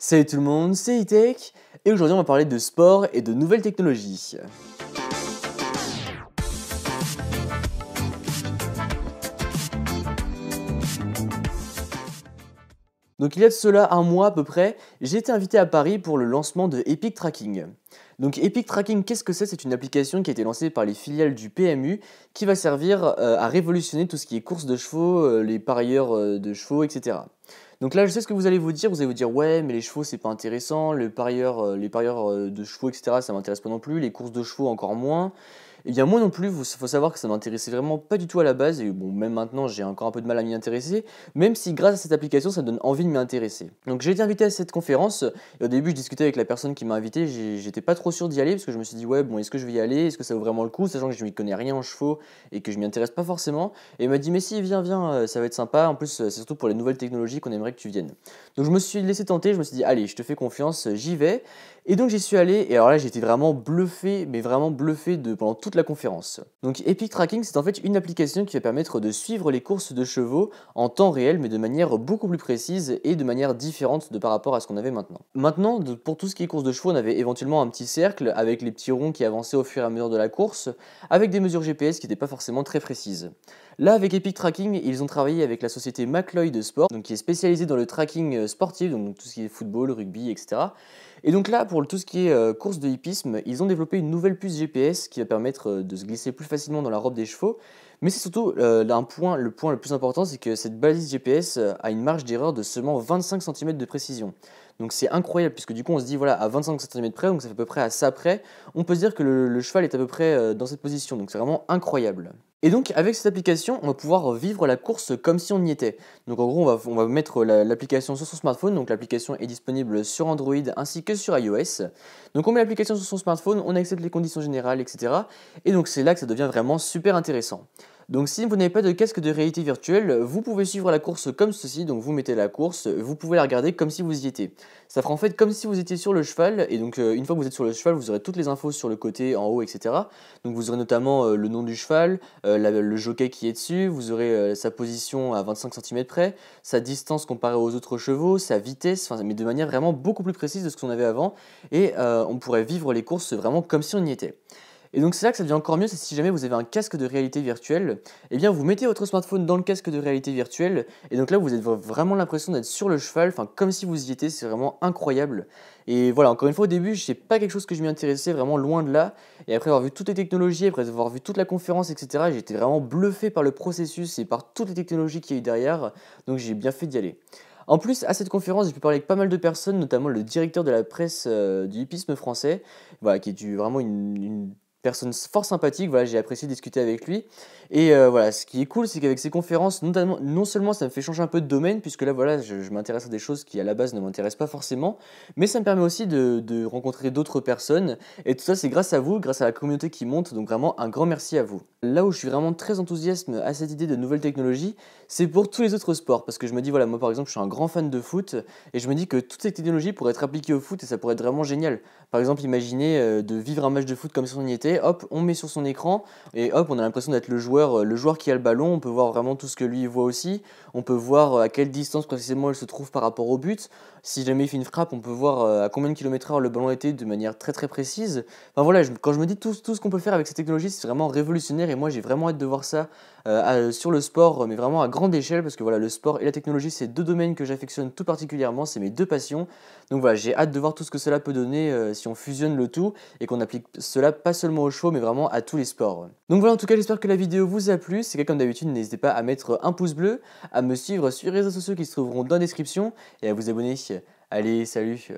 Salut tout le monde, c'est E-Tech et aujourd'hui on va parler de sport et de nouvelles technologies. Donc il y a de cela un mois à peu près, j'ai été invité à Paris pour le lancement de Epic Tracking. Donc Epic Tracking, qu'est-ce que c'est? C'est une application qui a été lancée par les filiales du PMU qui va servir à révolutionner tout ce qui est course de chevaux, les parieurs de chevaux, etc. Donc là, je sais ce que vous allez vous dire ouais, mais les chevaux c'est pas intéressant, les parieurs de chevaux, etc. ça m'intéresse pas non plus, les courses de chevaux encore moins. Eh bien moi non plus, il faut savoir que ça m'intéressait vraiment pas du tout à la base, et bon, même maintenant j'ai encore un peu de mal à m'y intéresser, même si grâce à cette application ça me donne envie de m'y intéresser. Donc j'ai été invité à cette conférence, et au début je discutais avec la personne qui m'a invité, j'étais pas trop sûr d'y aller, parce que je me suis dit ouais bon est-ce que je vais y aller, est-ce que ça vaut vraiment le coup, sachant que je m'y connais rien en chevaux, et que je m'y intéresse pas forcément, et il m'a dit mais si viens, ça va être sympa, en plus c'est surtout pour les nouvelles technologies qu'on aimerait que tu viennes. Donc je me suis laissé tenter, je me suis dit allez je te fais confiance, j'y vais, et donc j'y suis allé, et alors là j'étais vraiment bluffé, mais vraiment bluffé pendant toute la conférence. Donc Epic Tracking, c'est en fait une application qui va permettre de suivre les courses de chevaux en temps réel, mais de manière beaucoup plus précise et de manière différente par rapport à ce qu'on avait maintenant. Maintenant, pour tout ce qui est course de chevaux, on avait éventuellement un petit cercle avec les petits ronds qui avançaient au fur et à mesure de la course, avec des mesures GPS qui n'étaient pas forcément très précises. Là, avec Epic Tracking, ils ont travaillé avec la société McLeod Sport, donc qui est spécialisée dans le tracking sportif, donc tout ce qui est football, rugby, etc. Et donc là, pour tout ce qui est course de hippisme, ils ont développé une nouvelle puce GPS qui va permettre de se glisser plus facilement dans la robe des chevaux. Mais c'est surtout le point le plus important, c'est que cette balise GPS a une marge d'erreur de seulement 25 cm de précision. Donc c'est incroyable, puisque du coup on se dit voilà, à 25 cm près, donc ça fait à peu près à ça près, on peut se dire que le cheval est à peu près dans cette position, donc c'est vraiment incroyable. Et donc avec cette application, on va pouvoir vivre la course comme si on y était. Donc en gros, on va mettre l'application sur son smartphone, donc l'application est disponible sur Android ainsi que sur iOS. Donc on met l'application sur son smartphone, on accepte les conditions générales, etc. Et donc c'est là que ça devient vraiment super intéressant. Donc si vous n'avez pas de casque de réalité virtuelle, vous pouvez suivre la course comme ceci, donc vous mettez la course, vous pouvez la regarder comme si vous y étiez. Ça fera en fait comme si vous étiez sur le cheval, et donc une fois que vous êtes sur le cheval, vous aurez toutes les infos sur le côté, en haut, etc. Donc vous aurez notamment le nom du cheval, le jockey qui est dessus, vous aurez sa position à 25 cm près, sa distance comparée aux autres chevaux, sa vitesse, mais de manière vraiment beaucoup plus précise de ce qu'on avait avant, et on pourrait vivre les courses vraiment comme si on y était. Et donc c'est là que ça devient encore mieux, c'est si jamais vous avez un casque de réalité virtuelle, eh bien vous mettez votre smartphone dans le casque de réalité virtuelle, et donc là vous avez vraiment l'impression d'être sur le cheval, enfin comme si vous y étiez, c'est vraiment incroyable. Et voilà, encore une fois au début, c'est pas quelque chose que je m'y intéressais, vraiment loin de là, et après avoir vu toutes les technologies, après avoir vu toute la conférence, etc., j'ai été vraiment bluffé par le processus et par toutes les technologies qu'il y a eu derrière, donc j'ai bien fait d'y aller. En plus, à cette conférence, j'ai pu parler avec pas mal de personnes, notamment le directeur de la presse du hippisme français, voilà, qui est vraiment une personne fort sympathique, voilà, j'ai apprécié discuter avec lui. Et voilà, ce qui est cool, c'est qu'avec ces conférences, notamment, non seulement ça me fait changer un peu de domaine, puisque là, voilà, je m'intéresse à des choses qui à la base ne m'intéressent pas forcément, mais ça me permet aussi de rencontrer d'autres personnes. Et tout ça, c'est grâce à vous, grâce à la communauté qui monte, donc vraiment un grand merci à vous. Là où je suis vraiment très enthousiaste à cette idée de nouvelles technologies, c'est pour tous les autres sports, parce que je me dis, voilà, moi par exemple, je suis un grand fan de foot, et je me dis que toutes ces technologies pourraient être appliquées au foot, et ça pourrait être vraiment génial. Par exemple, imaginez de vivre un match de foot comme si on y était, hop, on met sur son écran, et hop, on a l'impression d'être le joueur qui a le ballon, on peut voir vraiment tout ce que lui voit aussi, on peut voir à quelle distance précisément il se trouve par rapport au but, si jamais il fait une frappe, on peut voir à combien de kilomètres heure le ballon était de manière très très précise. Enfin voilà, quand je me dis tout ce qu'on peut faire avec ces technologies, c'est vraiment révolutionnaire, et moi j'ai vraiment hâte de voir ça sur le sport, mais vraiment à grande échelle, parce que voilà, le sport et la technologie, c'est deux domaines que j'affectionne tout particulièrement, c'est mes deux passions. Donc voilà, j'ai hâte de voir tout ce que cela peut donner si on fusionne le tout et qu'on applique cela pas seulement aux chevaux, mais vraiment à tous les sports. Donc voilà, en tout cas, j'espère que la vidéo vous a plu. Si c'est le cas, comme d'habitude, n'hésitez pas à mettre un pouce bleu, à me suivre sur les réseaux sociaux qui se trouveront dans la description et à vous abonner. Allez, salut!